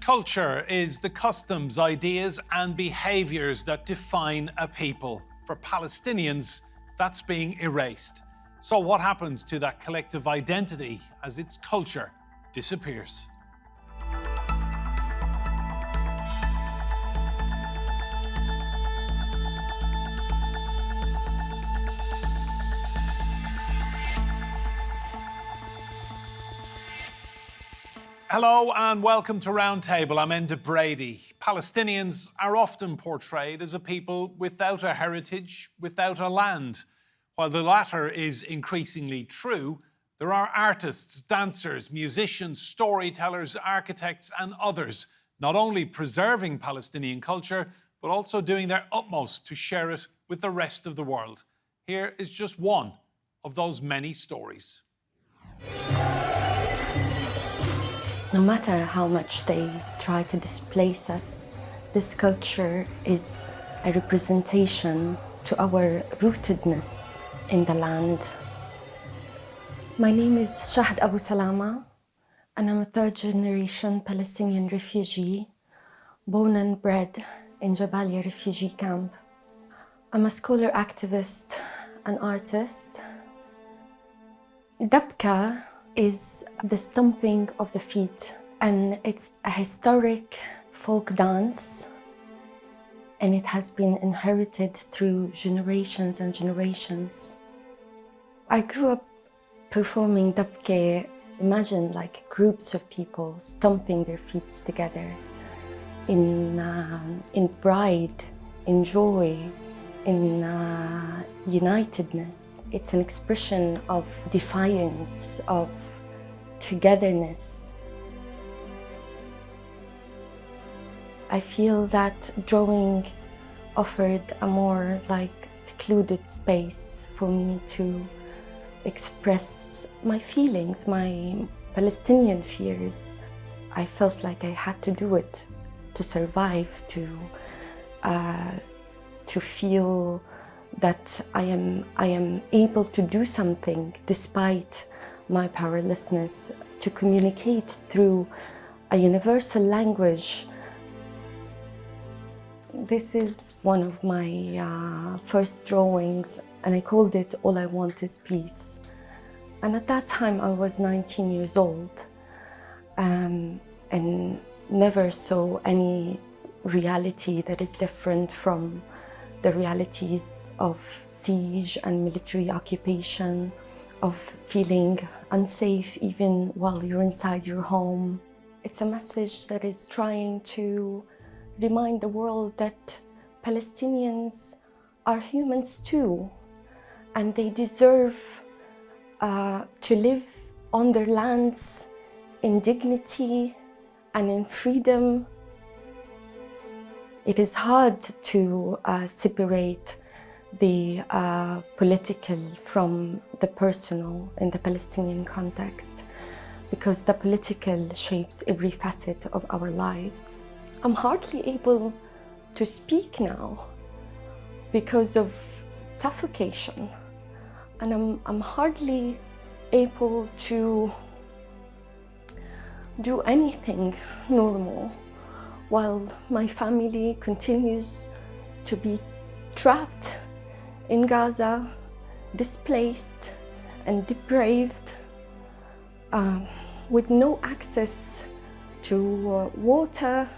Culture is the customs, ideas and behaviours that define a people. For Palestinians, that's being erased. So what happens to that collective identity as its culture disappears? Hello and welcome to Roundtable. I'm Enda Brady. Palestinians are often portrayed as a people without a heritage, without a land. While the latter is increasingly true, there are artists, dancers, musicians, storytellers, architects and others not only preserving Palestinian culture, but also doing their utmost to share it with the rest of the world. Here is just one of those many stories. No matter how much they try to displace us, this culture is a representation to our rootedness in the land. My name is Shahd Abusalama, and I'm a third-generation Palestinian refugee, born and bred in Jabalia refugee camp. I'm a scholar activist and artist. Dabka is the stomping of the feet, and it's a historic folk dance, and it has been inherited through generations and generations. I grew up performing dabke. Imagine like groups of people stomping their feet together in pride, in joy, in unitedness. It's an expression of defiance, of togetherness. I feel that drawing offered a more secluded space for me to express my feelings, my Palestinian fears. I felt like I had to do it to survive, to feel that I am able to do something despite my powerlessness, to communicate through a universal language. This is one of my first drawings, and I called it All I Want Is Peace. And at that time I was 19 years old and never saw any reality that is different from the realities of siege and military occupation, of feeling unsafe even while you're inside your home. It's a message that is trying to remind the world that Palestinians are humans too, and they deserve to live on their lands in dignity and in freedom. It is hard to separate the political from the personal in the Palestinian context, because the political shapes every facet of our lives. I'm hardly able to speak now because of suffocation, and I'm hardly able to do anything normal while my family continues to be trapped in Gaza, displaced and deprived, with no access to water,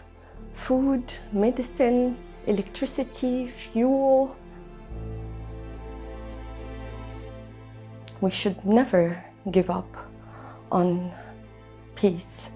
food, medicine, electricity, fuel. We should never give up on peace.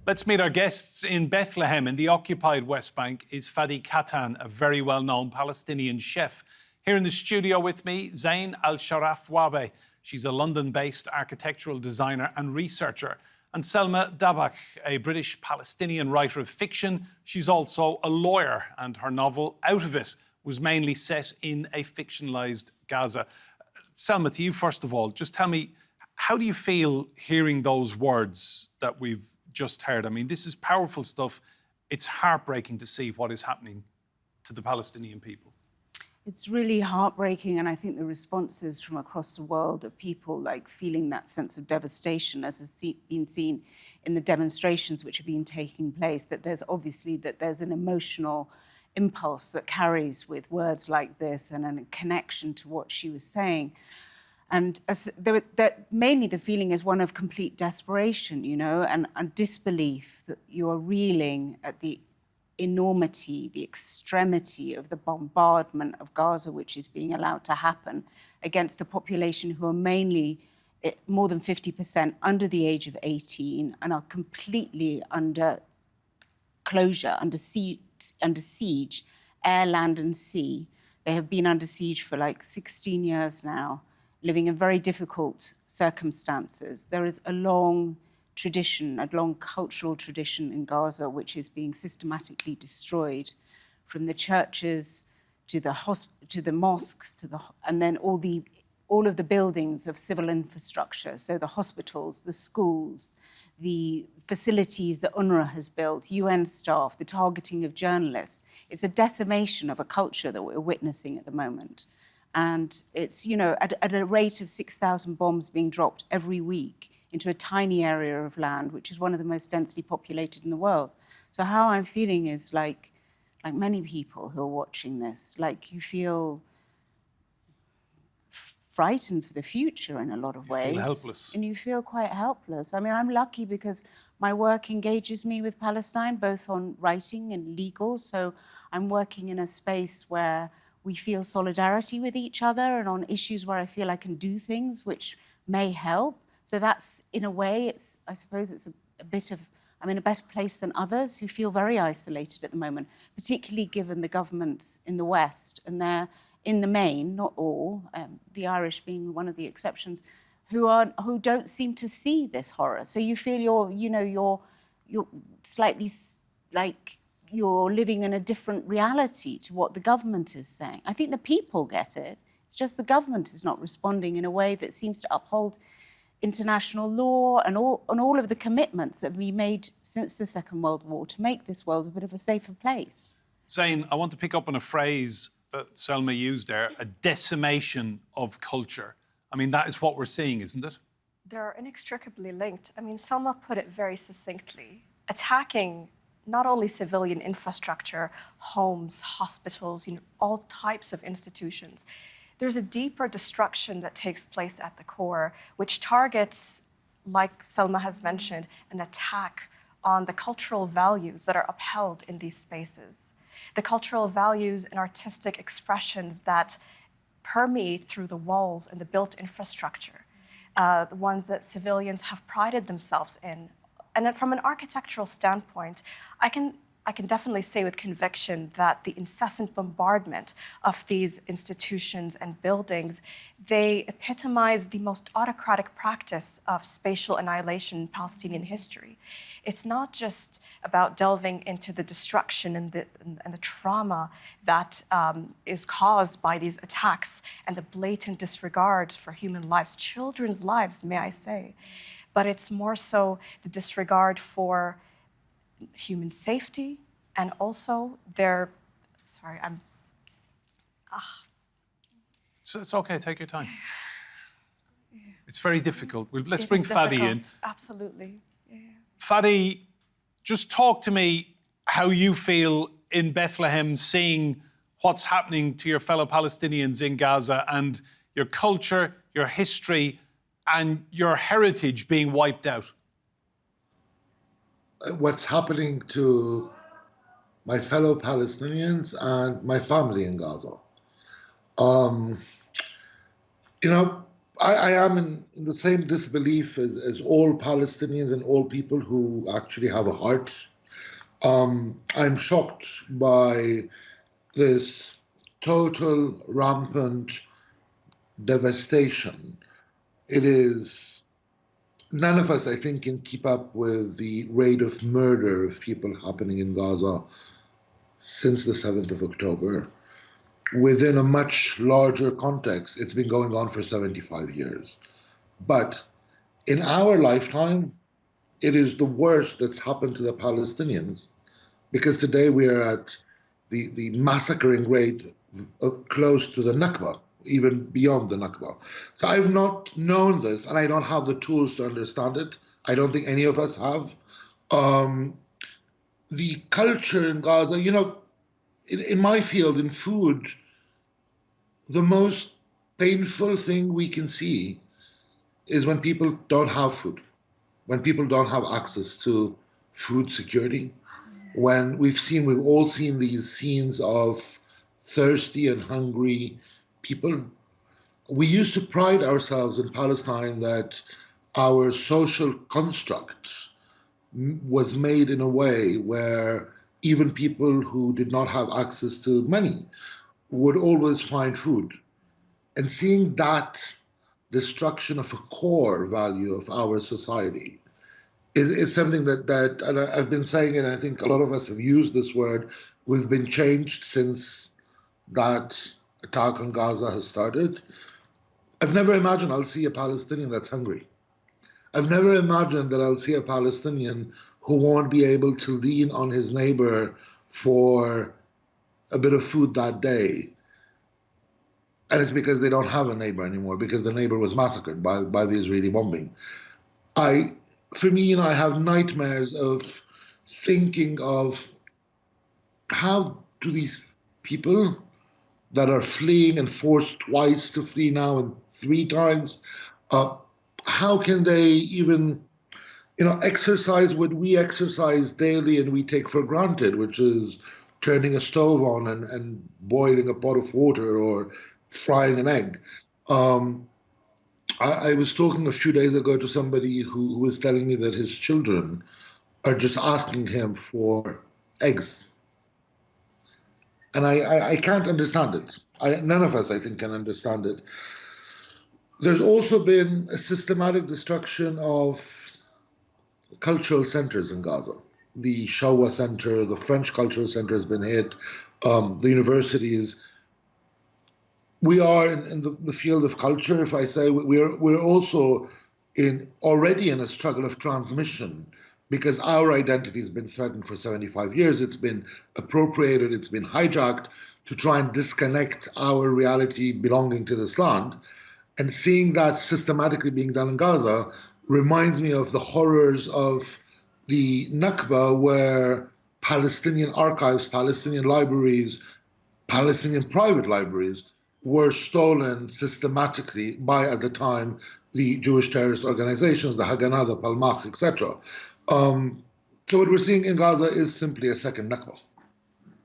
Let's meet our guests. In Bethlehem, in the occupied West Bank, is Fadi Kattan, a very well-known Palestinian chef. Here in the studio with me, Zain Al-Sharaf Wahbeh. She's a London-based architectural designer and researcher. And Selma Dabbagh, a British Palestinian writer of fiction. She's also a lawyer, and her novel, Out of It, was mainly set in a fictionalised Gaza. Selma, to you first of all, just tell me, how do you feel hearing those words that we've just heard? I mean, this is powerful stuff. It's heartbreaking to see what is happening to the Palestinian people. It's really heartbreaking, and I think the responses from across the world of people like feeling that sense of devastation, as has been seen in the demonstrations which have been taking place, that there's an emotional impulse that carries with words like this and a connection to what she was saying. And mainly the feeling is one of complete desperation, you know, and disbelief that you are reeling at the enormity, the extremity of the bombardment of Gaza, which is being allowed to happen against a population who are mainly more than 50% under the age of 18 and are completely under closure, under siege, air, land and sea. They have been under siege for like 16 years now, living in very difficult circumstances. There is a long tradition, a long cultural tradition in Gaza, which is being systematically destroyed, from the churches to the mosques, and then all of the buildings of civil infrastructure, so the hospitals, the schools, the facilities that UNRWA has built, UN staff, the targeting of journalists. It's a decimation of a culture that we're witnessing at the moment. And it's, you know, at a rate of 6,000 bombs being dropped every week into a tiny area of land, which is one of the most densely populated in the world. So how I'm feeling is like many people who are watching this, like you feel frightened for the future in a lot of ways. You feel helpless. And you feel quite helpless. I mean, I'm lucky because my work engages me with Palestine, both on writing and legal. So I'm working in a space where we feel solidarity with each other and on issues where I feel I can do things which may help. So that's, in a way, I suppose it's a bit of, I'm in a better place than others who feel very isolated at the moment, particularly given the governments in the West, and they're, in the main, not all, the Irish being one of the exceptions, who don't seem to see this horror. So you feel you're slightly like you're living in a different reality to what the government is saying. I think the people get it. It's just the government is not responding in a way that seems to uphold international law and all of the commitments that we made since the Second World War to make this world a bit of a safer place. Zain, I want to pick up on a phrase that Selma used there, a decimation of culture. I mean, that is what we're seeing, isn't it? They're inextricably linked. I mean, Selma put it very succinctly. Attacking not only civilian infrastructure, homes, hospitals, all types of institutions. There's a deeper destruction that takes place at the core, which targets, like Selma has mentioned, an attack on the cultural values that are upheld in these spaces. The cultural values and artistic expressions that permeate through the walls and the built infrastructure, the ones that civilians have prided themselves in. And then from an architectural standpoint, I can definitely say with conviction that the incessant bombardment of these institutions and buildings, they epitomize the most autocratic practice of spatial annihilation in Palestinian history. It's not just about delving into the destruction and the trauma that is caused by these attacks and the blatant disregard for human lives, children's lives, may I say, but it's more so the disregard for human safety, and also their, sorry, So it's okay, take your time. It's very difficult. Let's bring Fadi in. Absolutely. Yeah. Fadi, just talk to me how you feel in Bethlehem, seeing what's happening to your fellow Palestinians in Gaza and your culture, your history, and your heritage being wiped out. What's happening to my fellow Palestinians and my family in Gaza. I am in the same disbelief as all Palestinians and all people who actually have a heart. I'm shocked by this total, rampant devastation. It is... None of us, I think, can keep up with the rate of murder of people happening in Gaza since the 7th of October. Within a much larger context, it's been going on for 75 years. But in our lifetime, it is the worst that's happened to the Palestinians, because today we are at the massacring rate close to the Nakba, even beyond the Nakba. So I've not known this, and I don't have the tools to understand it. I don't think any of us have. The culture in Gaza, you know, in my field, in food, the most painful thing we can see is when people don't have food, when people don't have access to food security, when we've all seen these scenes of thirsty and hungry people. We used to pride ourselves in Palestine that our social construct was made in a way where even people who did not have access to money would always find food. And seeing that destruction of a core value of our society is something that and I've been saying it, and I think a lot of us have used this word, we've been changed since that attack on Gaza has started. I've never imagined I'll see a Palestinian that's hungry. I've never imagined that I'll see a Palestinian who won't be able to lean on his neighbor for a bit of food that day. And it's because they don't have a neighbor anymore, because the neighbor was massacred by the Israeli bombing. For me, you know, I have nightmares of thinking of how do these people that are fleeing and forced twice to flee now and 3 times, how can they even, you know, exercise what we exercise daily and we take for granted, which is turning a stove on and boiling a pot of water or frying an egg. I was talking a few days ago to somebody who was telling me that his children are just asking him for eggs. And I can't understand it. None of us, I think, can understand it. There's also been a systematic destruction of cultural centers in Gaza. The Showa Center, the French Cultural Center has been hit, the universities. We are in the field of culture, if I say, we're also already in a struggle of transmission, because our identity has been threatened for 75 years. It's been appropriated, it's been hijacked to try and disconnect our reality belonging to this land. And seeing that systematically being done in Gaza reminds me of the horrors of the Nakba, where Palestinian archives, Palestinian libraries, Palestinian private libraries were stolen systematically by, at the time, the Jewish terrorist organizations, the Haganah, the Palmach, etc. So what we're seeing in Gaza is simply a second Nakba.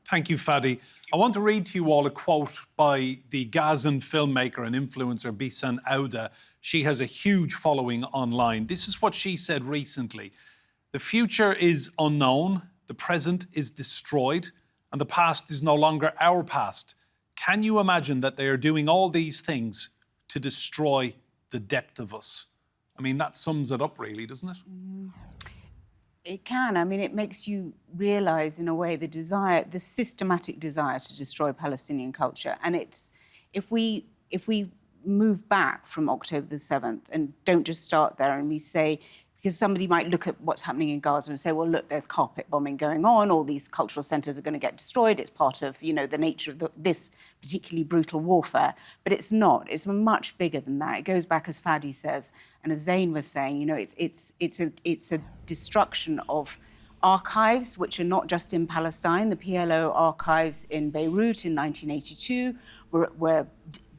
Thank you, Fadi. I want to read to you all a quote by the Gazan filmmaker and influencer Bisan Auda. She has a huge following online. This is what she said recently. The future is unknown, the present is destroyed, and the past is no longer our past. Can you imagine that they are doing all these things to destroy the depth of us? I mean, that sums it up, really, doesn't it? It can. I mean, it makes you realise, in a way, the systematic desire to destroy Palestinian culture. And it's, if we move back from October the 7th and don't just start there and we say, because somebody might look at what's happening in Gaza and say, well, look, there's carpet bombing going on, all these cultural centres are going to get destroyed, it's part of, you know, the nature of this particularly brutal warfare. But it's not. It's much bigger than that. It goes back, as Fadi says, and as Zain was saying, you know, it's a destruction of archives, which are not just in Palestine. The PLO archives in Beirut in 1982 were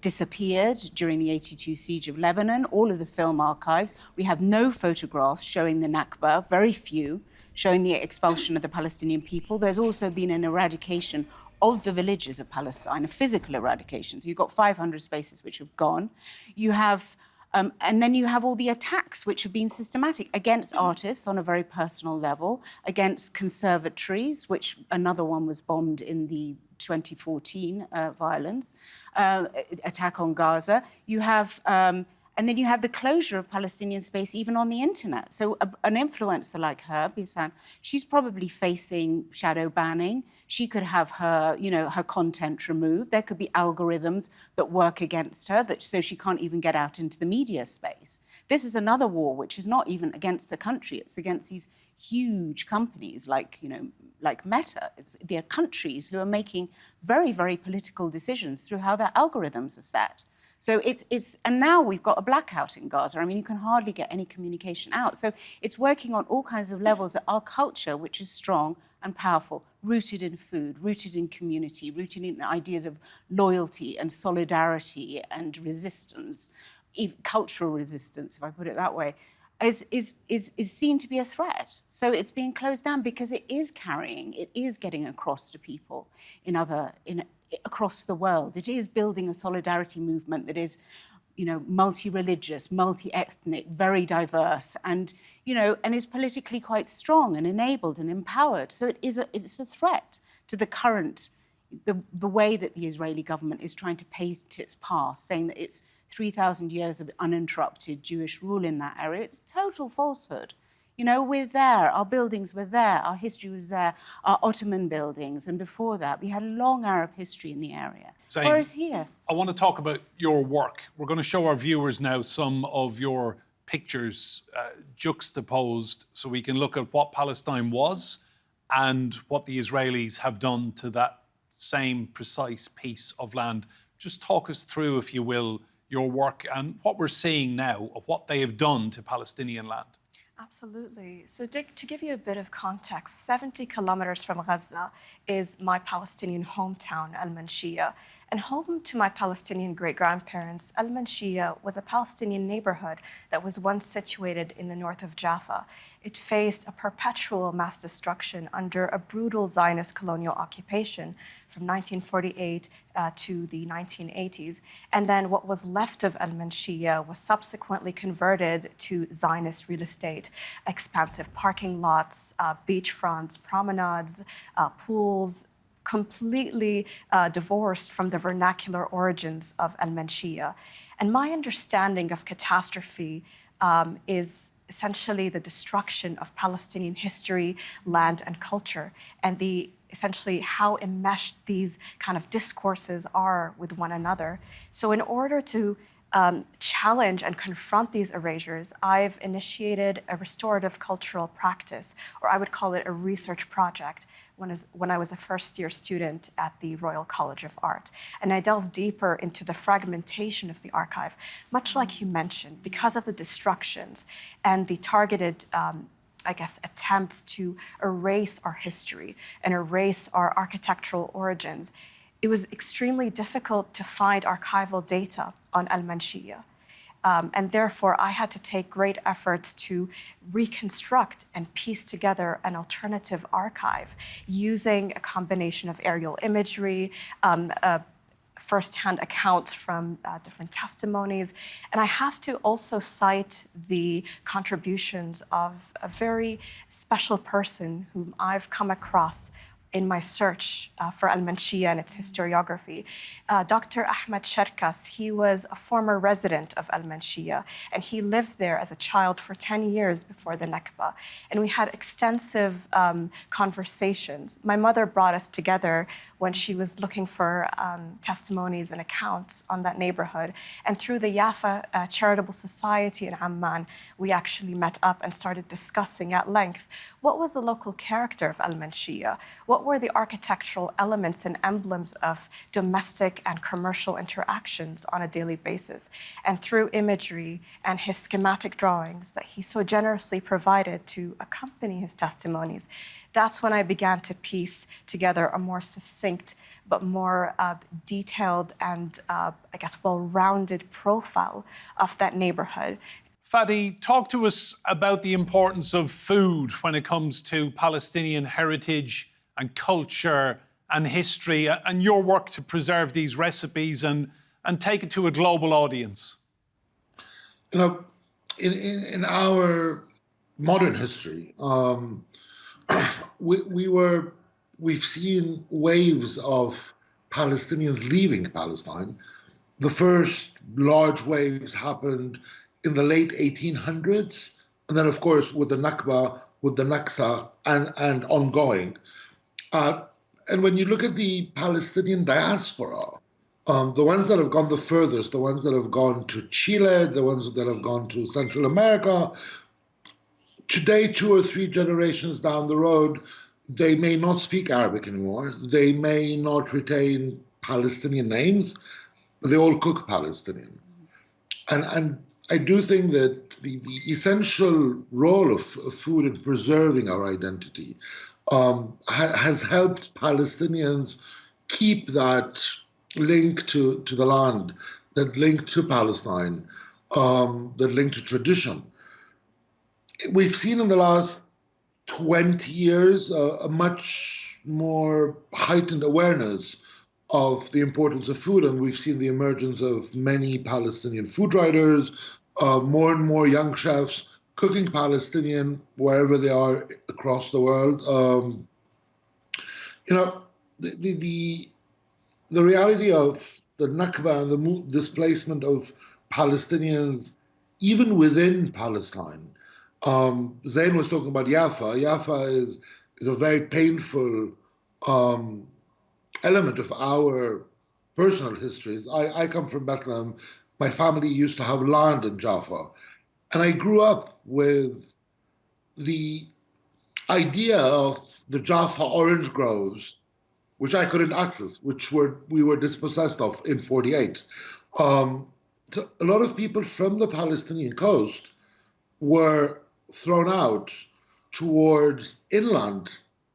disappeared during the 82 siege of Lebanon, all of the film archives. We have no photographs showing the Nakba, very few, showing the expulsion of the Palestinian people. There's also been an eradication of the villages of Palestine, a physical eradication. So you've got 500 spaces which have gone. You have, and then you have all the attacks which have been systematic against artists on a very personal level, against conservatories, which another one was bombed in the 2014 violence, attack on Gaza. You have, and then you have the closure of Palestinian space even on the internet. So an influencer like her, Bisan, she's probably facing shadow banning. She could have her, you know, her content removed. There could be algorithms that work against her, so she can't even get out into the media space. This is another war which is not even against the country. It's against these huge companies like, you know, like Meta. They're countries who are making very, very political decisions through how their algorithms are set. So and now we've got a blackout in Gaza. I mean, you can hardly get any communication out. So it's working on all kinds of levels that our culture, which is strong and powerful, rooted in food, rooted in community, rooted in ideas of loyalty and solidarity and resistance, cultural resistance, if I put it that way, is seen to be a threat. So it's being closed down because it is getting across to people across the world. It is building a solidarity movement that is, multi-religious, multi-ethnic, very diverse, and is politically quite strong and enabled and empowered. So it's a threat to the current, the way that the Israeli government is trying to paint its past, saying that it's 3,000 years of uninterrupted Jewish rule in that area. It's total falsehood. We're there, our buildings were there, our history was there, our Ottoman buildings, and before that, we had long Arab history in the area. Zain, whereas here... I want to talk about your work. We're going to show our viewers now some of your pictures juxtaposed so we can look at what Palestine was and what the Israelis have done to that same precise piece of land. Just talk us through, if you will, your work and what we're seeing now of what they have done to Palestinian land. Absolutely. So to give you a bit of context, 70 kilometers from Gaza is my Palestinian hometown, Al-Manshia. And home to my Palestinian great-grandparents, Al-Manshia was a Palestinian neighborhood that was once situated in the north of Jaffa. It faced a perpetual mass destruction under a brutal Zionist colonial occupation from 1948 to the 1980s. And then what was left of Al-Manshia was subsequently converted to Zionist real estate, expansive parking lots, beachfronts, promenades, pools, completely divorced from the vernacular origins of Al-Manshia. And my understanding of catastrophe is essentially the destruction of Palestinian history, land, and culture, and essentially how enmeshed these kind of discourses are with one another. So in order to challenge and confront these erasures, I've initiated a restorative cultural practice, or I would call it a research project, when I was a first-year student at the Royal College of Art. And I delved deeper into the fragmentation of the archive, much like you mentioned, because of the destructions and the targeted attempts to erase our history and erase our architectural origins. It was extremely difficult to find archival data on Al-Manshia. And therefore, I had to take great efforts to reconstruct and piece together an alternative archive using a combination of aerial imagery, first-hand accounts from different testimonies. And I have to also cite the contributions of a very special person whom I've come across in my search for Al-Manshia and its historiography. Dr. Ahmed Sherkas, he was a former resident of Al-Manshia, and he lived there as a child for 10 years before the Nakba. And we had extensive conversations. My mother brought us together when she was looking for testimonies and accounts on that neighborhood. And through the Yafa Charitable Society in Amman, we actually met up and started discussing at length what was the local character of Al-Manshia? What were the architectural elements and emblems of domestic and commercial interactions on a daily basis? And through imagery and his schematic drawings that he so generously provided to accompany his testimonies, that's when I began to piece together a more succinct but more detailed and, well-rounded profile of that neighborhood. Fadi, talk to us about the importance of food when it comes to Palestinian heritage and culture and history and your work to preserve these recipes and take it to a global audience. In our modern history, we've seen waves of Palestinians leaving Palestine. The first large waves happened in the late 1800s, and then, of course, with the Nakba, with the Naksa, and ongoing. And when you look at the Palestinian diaspora, the ones that have gone the furthest, the ones that have gone to Chile, the ones that have gone to Central America, today, 2 or 3 generations down the road, They may not speak Arabic anymore. They may not retain Palestinian names, but they all cook Palestinian. And I do think that the essential role of food in preserving our identity has helped Palestinians keep that link to the land, that link to Palestine, that link to tradition. We've seen in the last 20 years a much more heightened awareness of the importance of food, and we've seen the emergence of many Palestinian food writers, more and more young chefs cooking Palestinian wherever they are across the world. The reality of the Nakba and the displacement of Palestinians, even within Palestine. Zain was talking about Jaffa. Jaffa is a very painful element of our personal histories. I come from Bethlehem. My family used to have land in Jaffa. And I grew up with the idea of the Jaffa orange groves, which I couldn't access, we were dispossessed of in 48. A lot of people from the Palestinian coast were thrown out towards inland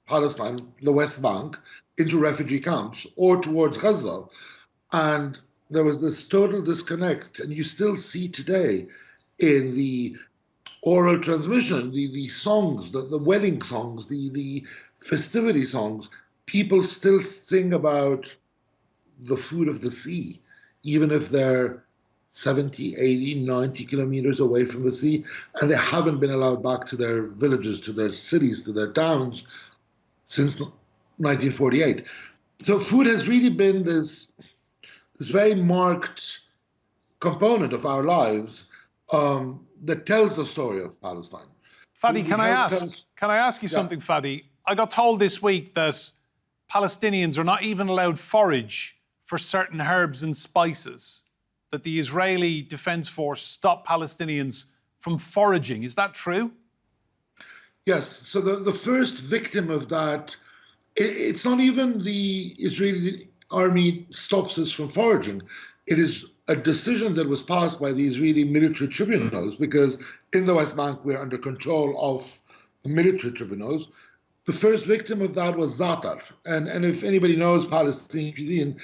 Palestine, the West Bank, into refugee camps, or towards Gaza. And there was this total disconnect, and you still see today in the oral transmission, the songs, the wedding songs, the festivity songs, people still sing about the food of the sea, even if they're 70, 80, 90 kilometers away from the sea, and they haven't been allowed back to their villages, to their cities, to their towns since 1948. So food has really been this very marked component of our lives that tells the story of Palestine. Fadi, can I ask you something, Fadi? I got told this week that Palestinians are not even allowed forage for certain herbs and spices, that the Israeli Defense Force stopped Palestinians from foraging. Is that true? Yes. So the first victim of that, it's not even the Israeli army stops us from foraging. It is a decision that was passed by the Israeli military tribunals, because in the West Bank we're under control of the military tribunals. The first victim of that was za'atar. And if anybody knows Palestinian cuisine,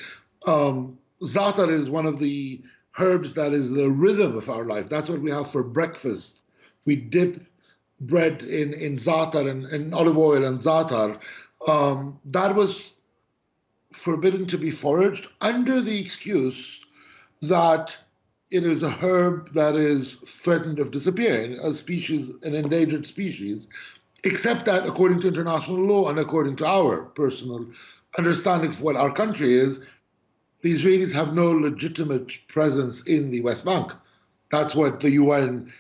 za'atar is one of the herbs that is the rhythm of our life. That's what we have for breakfast. We dip bread in za'atar and olive oil and za'atar. That was forbidden to be foraged under the excuse that it is a herb that is threatened of disappearing, an endangered species, except that according to international law and according to our personal understanding of what our country is, the Israelis have no legitimate presence in the West Bank. That's what the UN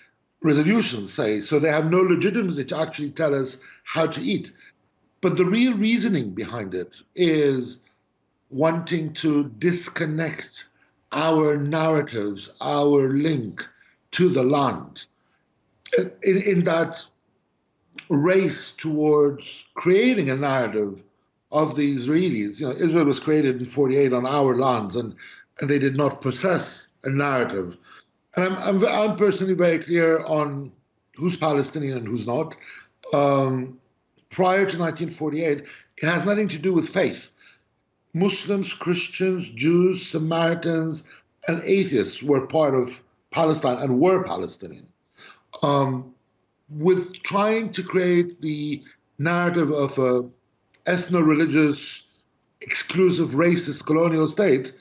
resolutions say. So they have no legitimacy to actually tell us how to eat. But the real reasoning behind it is wanting to disconnect our narratives, our link to the land. In that race towards creating a narrative of the Israelis, Israel was created in 48 on our lands, and they did not possess a narrative. And I'm personally very clear on who's Palestinian and who's not. Prior to 1948, it has nothing to do with faith. Muslims, Christians, Jews, Samaritans, and atheists were part of Palestine and were Palestinian. With trying to create the narrative of a ethno-religious, exclusive, racist colonial state,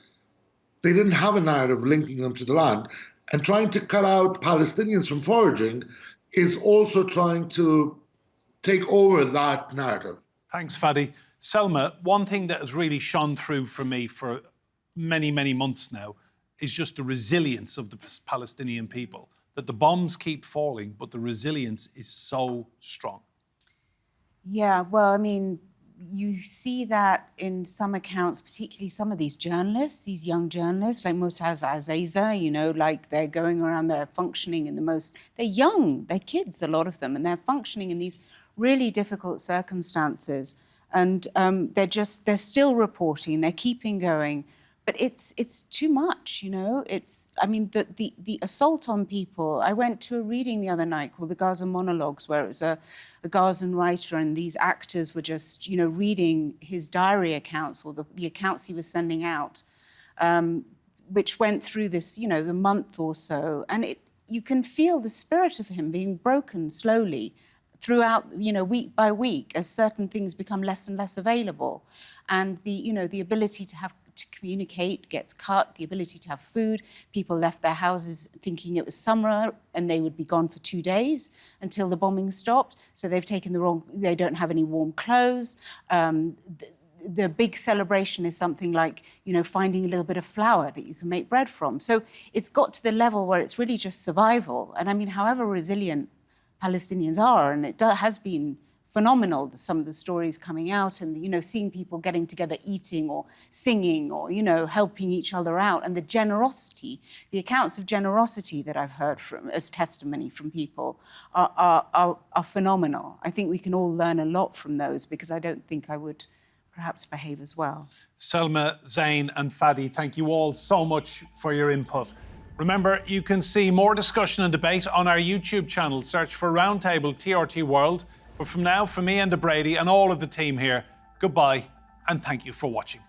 they didn't have a narrative linking them to the land. And trying to cut out Palestinians from foraging is also trying to take over that narrative. Thanks, Fadi. Selma, one thing that has really shone through for me for many, many months now is just the resilience of the Palestinian people. That the bombs keep falling, but the resilience is so strong. Yeah, well, I mean, you see that in some accounts, particularly some of these journalists, these young journalists, like Mutaz Azaiza, like they're going around, they're functioning in they're young, they're kids, a lot of them, and they're functioning in these really difficult circumstances. And they're still reporting, they're keeping going. But it's too much, you know. The assault on people. I went to a reading the other night called the Gaza Monologues, where it was a Gazan writer, and these actors were just, reading his diary accounts or the accounts he was sending out, which went through this, the month or so, and you can feel the spirit of him being broken slowly throughout, week by week, as certain things become less and less available, and the ability to communicate gets cut, the ability to have food. People left their houses thinking it was summer and they would be gone for 2 days until the bombing stopped. So they've taken they don't have any warm clothes. The big celebration is something like, finding a little bit of flour that you can make bread from. So it's got to the level where it's really just survival. And I mean, however resilient Palestinians are, and it has been phenomenal, some of the stories coming out, and seeing people getting together, eating or singing or helping each other out, and the generosity, the accounts of generosity that I've heard from as testimony from people are phenomenal. I think we can all learn a lot from those, because I don't think I would perhaps behave as well. Selma, Zain and Fadi, thank you all so much for your input. Remember, you can see more discussion and debate on our YouTube channel. Search for Roundtable TRT World. But from now, from me and Brady and all of the team here, goodbye and thank you for watching.